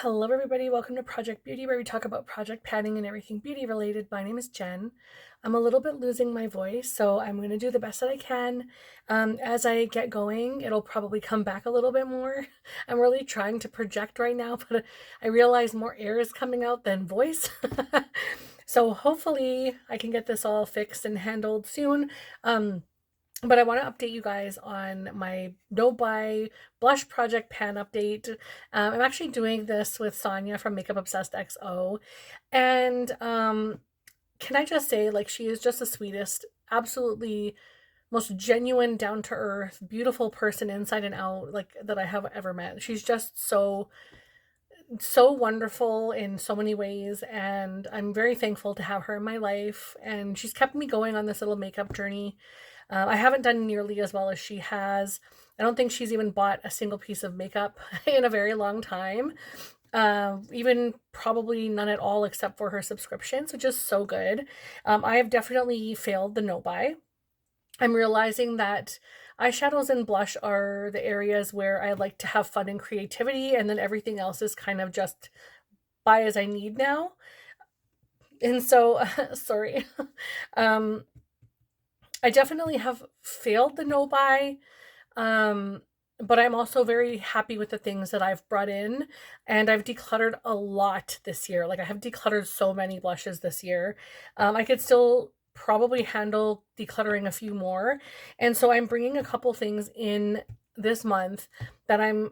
Hello, everybody. Welcome to Project Beauty, where we talk about project panning and everything beauty related. My name is Jen. I'm a little bit losing my voice, so I'm going to do the best that I can. As I get going, it'll probably come back a little bit more. I'm really trying to project right now, but I realize more air is coming out than voice. So hopefully I can get this all fixed and handled soon. But I want to update you guys on my no buy blush project pan update. I'm actually doing this with Sonia from Makeup Obsessed XO. And can I just say, like, she is just the sweetest, absolutely most genuine, down to earth, beautiful person inside and out, like, that I have ever met. She's just so wonderful in so many ways, and I'm very thankful to have her in my life. And she's kept me going on this little makeup journey. I haven't done nearly as well as she has. I don't think she's even bought a single piece of makeup in a very long time. Even probably none at all except for her subscriptions, which is so good. I have definitely failed the no buy. I'm realizing that eyeshadows and blush are the areas where I like to have fun and creativity, and then everything else is kind of just buy as I need now. And so, sorry. um, I definitely have failed the no buy, um, but I'm also very happy with the things that I've brought in, and I've decluttered a lot this year. Like, I have decluttered so many blushes this year. I could still probably handle decluttering a few more, and so I'm bringing a couple things in this month that I'm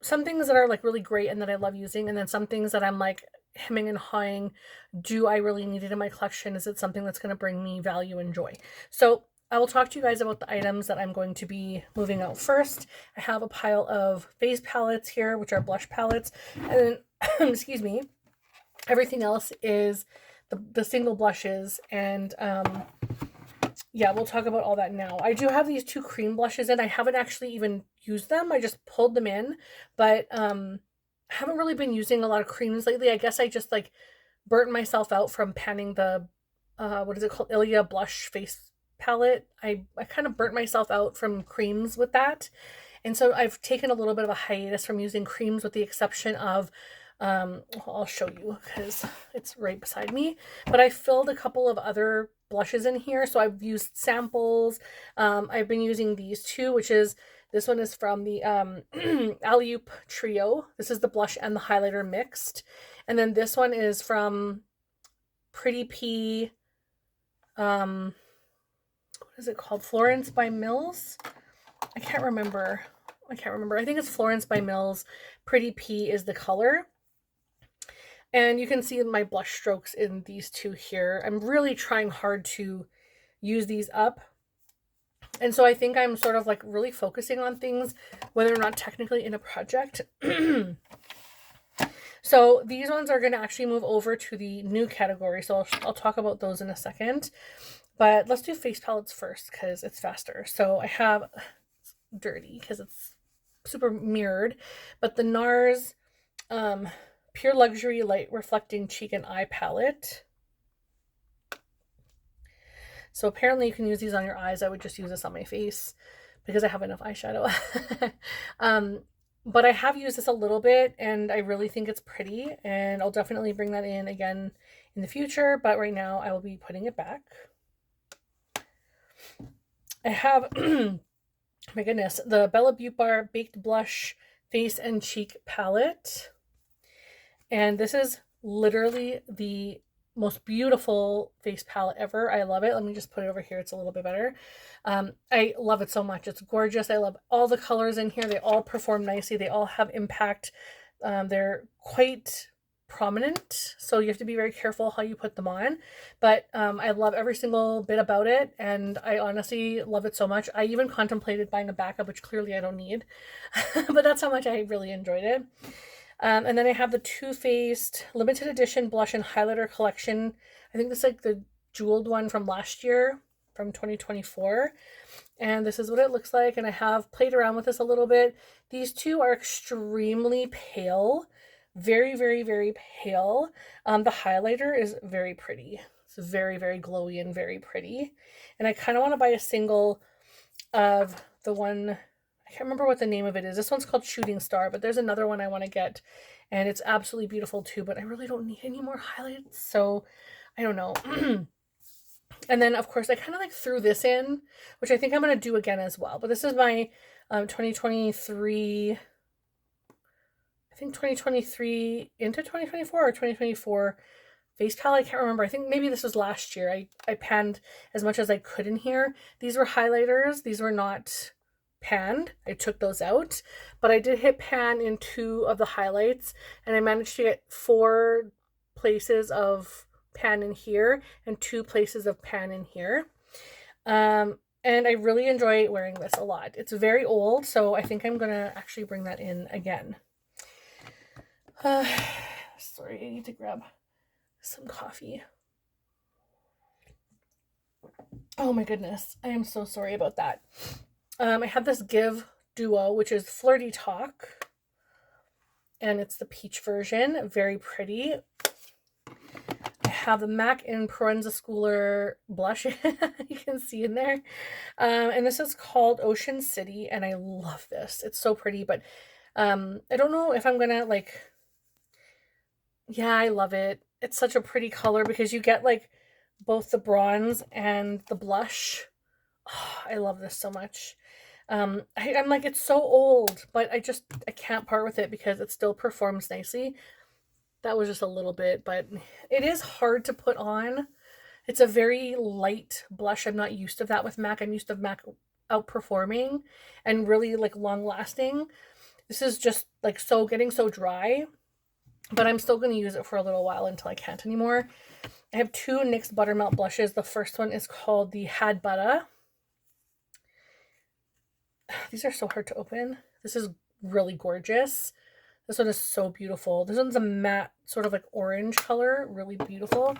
some things that are like really great and that I love using, and then some things that I'm like hemming and hawing. Do I really need it in my collection? Is it something that's going to bring me value and joy? So I will talk to you guys about the items that I'm going to be moving out first. I have a pile of face palettes here, which are blush palettes, and then, excuse me, everything else is the single blushes, and yeah, we'll talk about all that now. I do have these two cream blushes in. I haven't actually even used them. I just pulled them in, but I haven't really been using a lot of creams lately. I guess I just like burnt myself out from panning the what is it called? Ilia blush face palette. I kind of burnt myself out from creams with that. And so I've taken a little bit of a hiatus from using creams, with the exception of I'll show you because it's right beside me. But I filled a couple of other blushes in here. So I've used samples. I've been using these two, which is this one is from the Alley-oop Trio. This is the blush and the highlighter mixed. And then this one is from Pretty P. What is it called? Florence by Mills? I can't remember. I think it's Florence by Mills. Pretty P is the color. And you can see my blush strokes in these two here. I'm really trying hard to use these up. And so I think I'm sort of like really focusing on things, whether or not technically in a project. So these ones are going to actually move over to the new category. So I'll talk about those in a second. But let's do face palettes first because it's faster. So I have dirty because it's super mirrored, but the NARS Pure Luxury Light Reflecting Cheek and Eye Palette. So apparently you can use these on your eyes. I would just use this on my face because I have enough eyeshadow. But I have used this a little bit and I really think it's pretty, and I'll definitely bring that in again in the future, but right now I will be putting it back. I have, my goodness, the Bella Beauty Bar Baked Blush Face and Cheek Palette. And this is literally the most beautiful face palette ever. I love it. Let me just put it over here. It's a little bit better. I love it so much. It's gorgeous. I love all the colors in here. They all perform nicely. They all have impact. They're quite prominent, so you have to be very careful how you put them on. But I love every single bit about it, and I honestly love it so much. I even contemplated buying a backup, which clearly I don't need, but that's how much I really enjoyed it. And then I have the Too Faced limited edition blush and highlighter collection. I think this is like the jeweled one from last year, from 2024. And this is what it looks like. And I have played around with this a little bit. These two are extremely pale. Very, very, very pale. The highlighter is very pretty. It's very, very glowy and very pretty. And I kind of want to buy a single of the one, I can't remember what the name of it is. This one's called Shooting Star, but there's another one I want to get, and it's absolutely beautiful too, but I really don't need any more highlights, so I don't know. And then, of course, I kind of like threw this in, which I think I'm going to do again as well. But this is my 2023, I think 2023 into 2024 or 2024 face palette. I can't remember. I think maybe this was last year. I panned as much as I could in here. These were highlighters. These were not panned. I took those out. But I did hit pan in 2 of the highlights. And I managed to get 4 places of pan in here and 2 places of pan in here. And I really enjoy wearing this a lot. It's very old, so I think I'm gonna actually bring that in again. Sorry, I need to grab some coffee. Oh my goodness, I am so sorry about that. I have this Give Duo, which is Flirty Talk, and it's the peach version. Very pretty. I have the MAC in Proenza Schooler blush. You can see in there. And this is called Ocean City, and I love this. It's so pretty, but I don't know if I'm gonna like, yeah, I love it. It's such a pretty color because you get like both the bronze and the blush. Oh, I love this so much. I'm like, it's so old, but I can't part with it because it still performs nicely. That was just a little bit, but it is hard to put on. It's a very light blush. I'm not used to that with MAC. I'm used to MAC outperforming and really like long lasting. This is just like getting so dry, but I'm still going to use it for a little while until I can't anymore. I have 2 NYX Buttermelt blushes. The first one is called the Had Butter. These are so hard to open. This is really gorgeous. This one is so beautiful. This one's a matte, sort of like orange color. Really beautiful.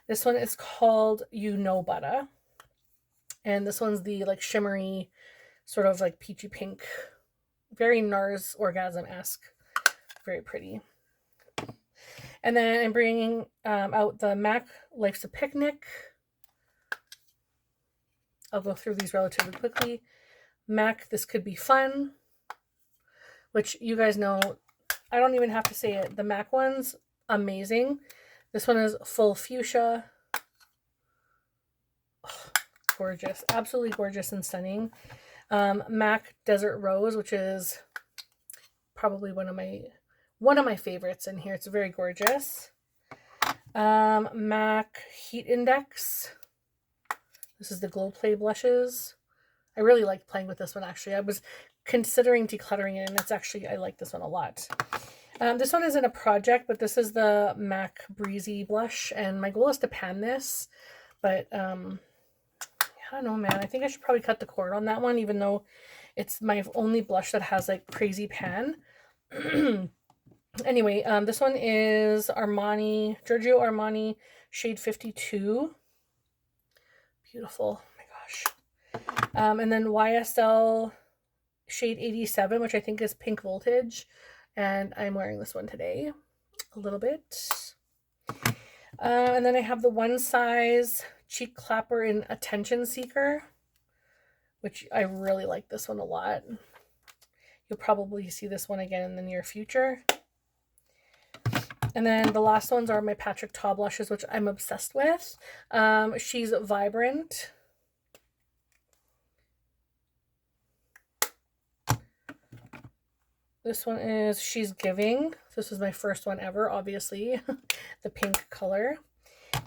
This one is called You Know Butter. And this one's the like shimmery, sort of like peachy pink. Very NARS Orgasm-esque. Very pretty. And then I'm bringing out the MAC Life's a Picnic. I'll go through these relatively quickly. MAC This Could Be Fun, which you guys know, I don't even have to say it. The MAC one's amazing. This one is Full Fuchsia. Oh, gorgeous. Absolutely gorgeous and stunning. MAC Desert Rose, which is probably one of my favorites in here. It's very gorgeous. MAC Heat Index. This is the Glow Play blushes. I really like playing with this one, actually. I was considering decluttering it, and I like this one a lot. This one isn't a project, but this is the MAC Breezy blush, and my goal is to pan this, but I don't know, man. I think I should probably cut the cord on that one, even though it's my only blush that has like crazy pan. Anyway, this one is Giorgio Armani shade 52. Beautiful. Oh my gosh. And then YSL shade 87, which I think is Pink Voltage. And I'm wearing this one today a little bit. And then I have the One Size Cheek Clapper in Attention Seeker, which I really like this one a lot. You'll probably see this one again in the near future. And then the last ones are my Patrick Ta blushes, which I'm obsessed with. She's Vibrant. This one is She's Giving. This was my first one ever, obviously. The pink color.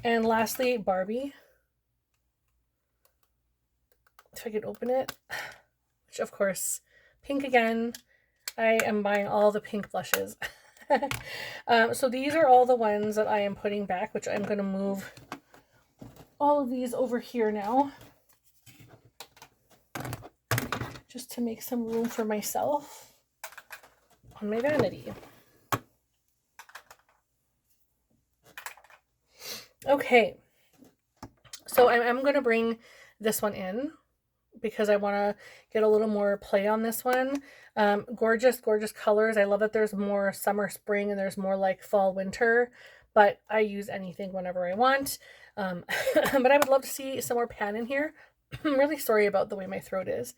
And lastly, Barbie. If I could open it. Which, of course, pink again. I am buying all the pink blushes. So these are all the ones that I am putting back, which I'm going to move all of these over here now. Just to make some room for myself on my vanity. Okay, so I'm going to bring this one in because I want to get a little more play on this one. Gorgeous, gorgeous colors. I love that there's more summer, spring, and there's more like fall, winter, but I use anything whenever I want. But I would love to see some more pan in here. I'm really sorry about the way my throat is.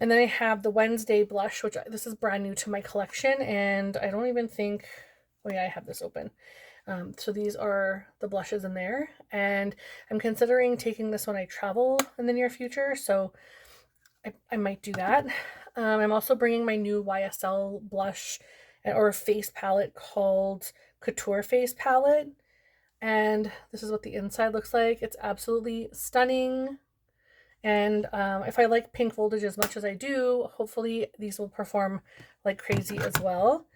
And then I have the Wednesday blush, which this is brand new to my collection, and I don't even think, oh yeah, I have this open. So these are the blushes in there, and I'm considering taking this when I travel in the near future, so I might do that. I'm also bringing my new YSL blush or face palette called Couture Face Palette, and this is what the inside looks like. It's absolutely stunning. And if I like pink voltage as much as I do, hopefully these will perform like crazy as well.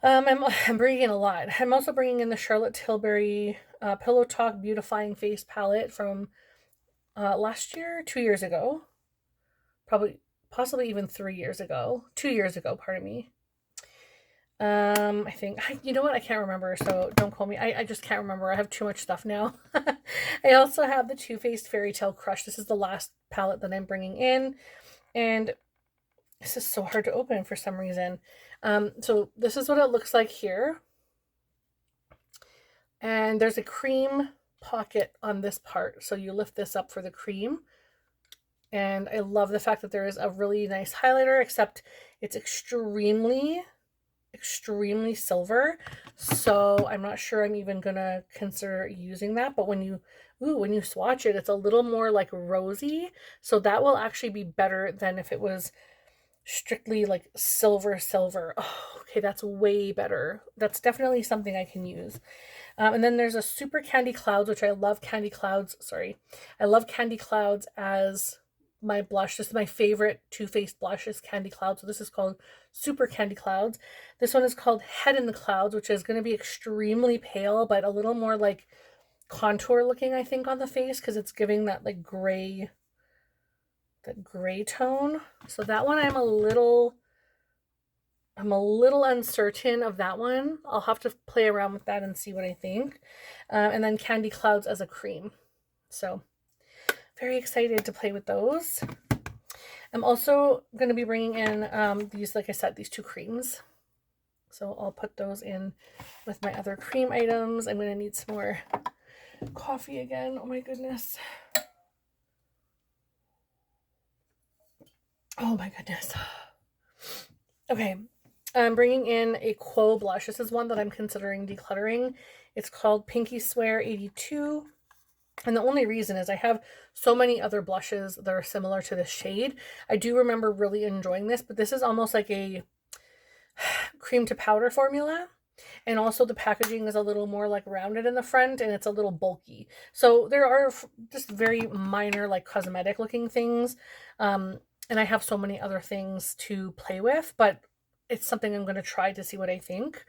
I'm bringing in a lot. I'm also bringing in the Charlotte Tilbury Pillow Talk Beautifying Face Palette from last year, 2 years ago. Probably, possibly even 3 years ago. 2 years ago, pardon me. I think, you know what? I can't remember, so don't call me. I just can't remember. I have too much stuff now. I also have the Too Faced Fairy Tale Crush. This is the last palette that I'm bringing in. And this is so hard to open for some reason. So this is what it looks like here. And there's a cream pocket on this part. So you lift this up for the cream. And I love the fact that there is a really nice highlighter, except it's extremely silver, so I'm not sure I'm even gonna consider using that. But when you swatch it, it's a little more like rosy, so that will actually be better than if it was strictly like silver. Oh, okay, that's way better. That's definitely something I can use. And then there's a Super Candy Clouds, which I love. Candy Clouds, sorry, I love Candy Clouds as my blush. This is my favorite Too Faced blush, is Candy Cloud. So this is called Super Candy Clouds. This one is called Head in the Clouds, which is going to be extremely pale, but a little more like contour looking, I think, on the face, because it's giving that like gray, that gray tone. So that one I'm a little uncertain of that one. I'll have to play around with that and see what I think. And then Candy Clouds as a cream. So very excited to play with those. I'm also going to be bringing in these, like I said, these two creams. So I'll put those in with my other cream items. I'm going to need some more coffee again. Oh my goodness. Oh my goodness. Okay. I'm bringing in a Quo blush. This is one that I'm considering decluttering. It's called Pinky Swear 82. And the only reason is I have so many other blushes that are similar to this shade. I do remember really enjoying this, but this is almost like a cream to powder formula. And also the packaging is a little more like rounded in the front, and it's a little bulky. So there are just very minor like cosmetic looking things. And I have so many other things to play with, but it's something I'm going to try to see what I think.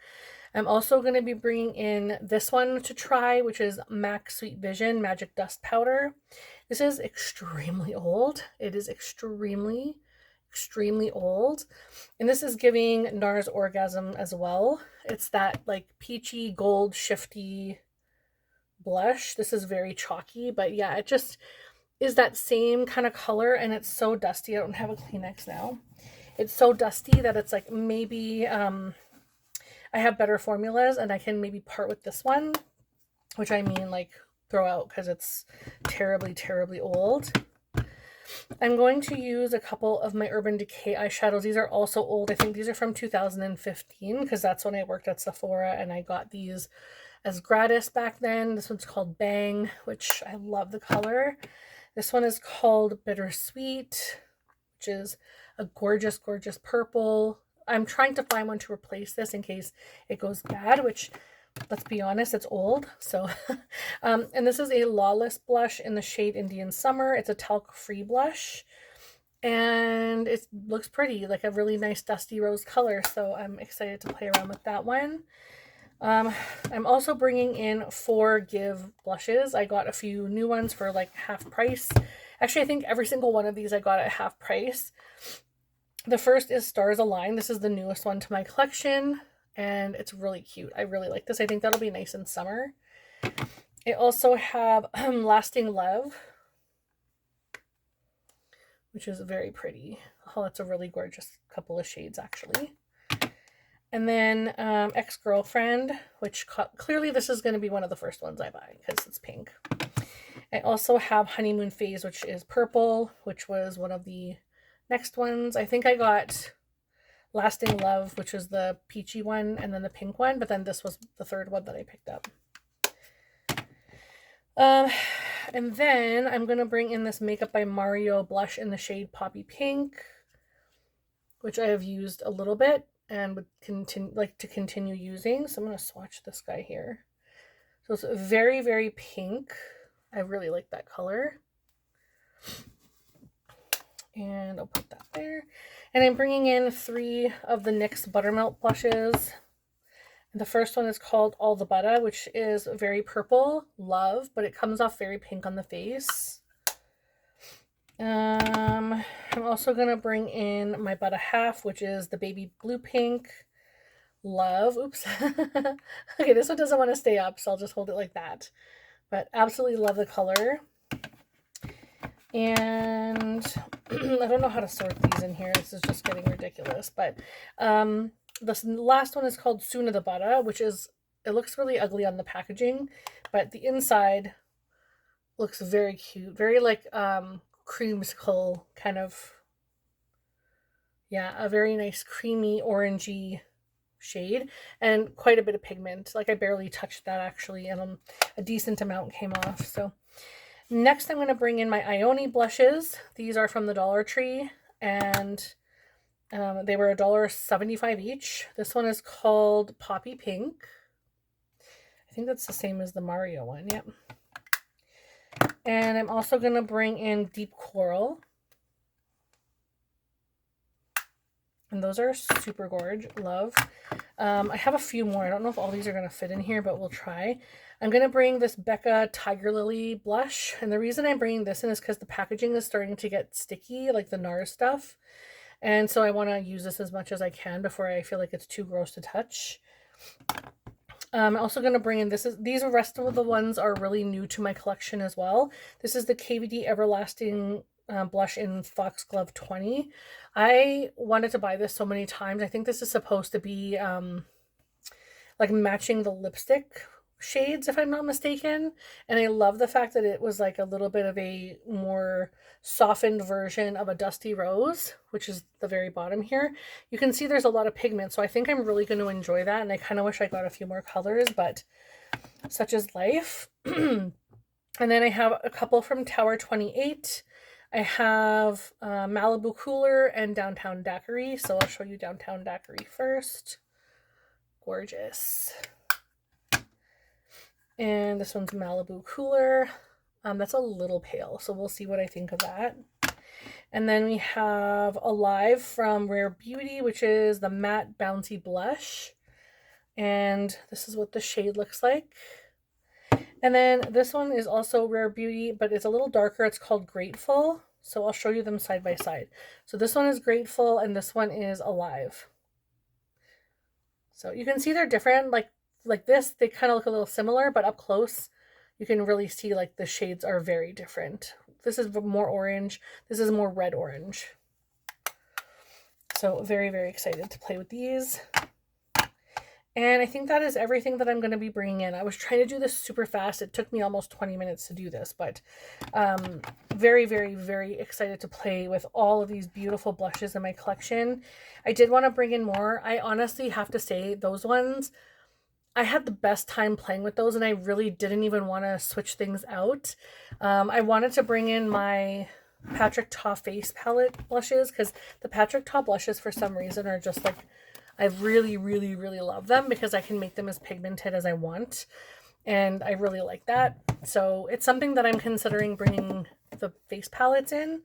I'm also going to be bringing in this one to try, which is MAC Sweet Vision Magic Dust Powder. This is extremely old. It is extremely old. And this is giving NARS Orgasm as well. It's that like peachy gold shifty blush. This is very chalky, but yeah, it just is that same kind of color, and it's so dusty. I don't have a Kleenex now. It's so dusty that it's like maybe I have better formulas and I can maybe part with this one, which I mean like throw out because it's terribly old. I'm going to use a couple of my Urban Decay eyeshadows. These are also old. I think these are from 2015 because that's when I worked at Sephora and I got these as gratis back then. This one's called Bang, which I love the color. This one is called Bittersweet, which is a gorgeous purple. I'm trying to find one to replace this in case it goes bad, which, let's be honest, it's old. So, and this is a Lawless blush in the shade Indian Summer. It's a talc-free blush, and it looks pretty, like a really nice dusty rose color. So I'm excited to play around with that one. I'm also bringing in 4 Give blushes. I got a few new ones for like half price. Actually, I think every single one of these I got at half price. The first is Stars Align. This is the newest one to my collection, and it's really cute. I really like this. I think that'll be nice in summer. I also have Lasting Love, which is very pretty. Oh, that's a really gorgeous couple of shades, actually. And then Ex-Girlfriend, which clearly this is going to be one of the first ones I buy because it's pink. I also have Honeymoon Phase, which is purple, which was one of the Next ones, I think I got Lasting Love, which was the peachy one, and then the pink one, but then this was the third one that I picked up. And then I'm going to bring in this Makeup by Mario blush in the shade Poppy Pink, which I have used a little bit and would continue using. So I'm going to swatch this guy here. So it's very, very pink. I really like that color. And I'll put that there. And I'm bringing in 3 of the NYX Buttermelt blushes. The first one is called All the Butter, which is very purple, love, but it comes off very pink on the face. I'm also going to bring in my Butter Half, which is the baby blue pink, love. Oops. Okay, this one doesn't want to stay up, so I'll just hold it like that. But absolutely love the color. And I don't know how to sort these in here. This is just getting ridiculous. But this last one is called Sooner the Butter, which is, it looks really ugly on the packaging, but the inside looks very cute. Very like creamsicle kind of, yeah, a very nice creamy orangey shade and quite a bit of pigment. Like I barely touched that actually, and a decent amount came off. So next I'm going to bring in my Ioni blushes. These are from the Dollar Tree, and they were $1.75 each. This one is called Poppy Pink. I think that's the same as the Mario one, yep. And I'm also going to bring in Deep Coral. And those are super gorge, love. I have a few more. I don't know if all these are going to fit in here, but we'll try. I'm going to bring this Becca Tiger Lily blush. And the reason I'm bringing this in is because the packaging is starting to get sticky, like the NARS stuff. And so I want to use this as much as I can before I feel like it's too gross to touch. I'm also going to bring in, these rest of the ones are really new to my collection as well. This is the KVD Everlasting blush in Foxglove 20. I wanted to buy this so many times. I think this is supposed to be like matching the lipstick shades, if I'm not mistaken. And I love the fact that it was like a little bit of a more softened version of a Dusty Rose, which is the very bottom here. You can see there's a lot of pigment, so I think I'm really going to enjoy that. And I kind of wish I got a few more colors, but such is life. And then I have a couple from Tower 28. I have Malibu Cooler and Downtown Daiquiri. So I'll show you Downtown Daiquiri first. Gorgeous. And this one's Malibu Cooler. That's a little pale, so we'll see what I think of that. And then we have Alive from Rare Beauty, which is the matte bouncy blush. And this is what the shade looks like. And then this one is also Rare Beauty, but it's a little darker. It's called Grateful. So I'll show you them side by side. So this one is Grateful and this one is Alive. So you can see they're different. Like this, they kind of look a little similar, but up close, you can really see like the shades are very different. This is more orange. This is more red orange. So very, very excited to play with these. And I think that is everything that I'm going to be bringing in. I was trying to do this super fast. It took me almost 20 minutes to do this, but very, very, very excited to play with all of these beautiful blushes in my collection. I did want to bring in more. I honestly have to say those ones, I had the best time playing with those, and I really didn't even want to switch things out. I wanted to bring in my Patrick Ta face palette blushes because the Patrick Ta blushes for some reason are just like, I really, really, really love them because I can make them as pigmented as I want. And I really like that. So it's something that I'm considering bringing the face palettes in.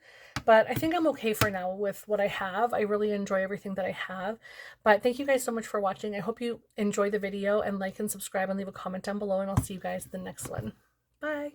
But I think I'm okay for now with what I have. I really enjoy everything that I have. But thank you guys so much for watching. I hope you enjoy the video and like and subscribe and leave a comment down below. And I'll see you guys in the next one. Bye.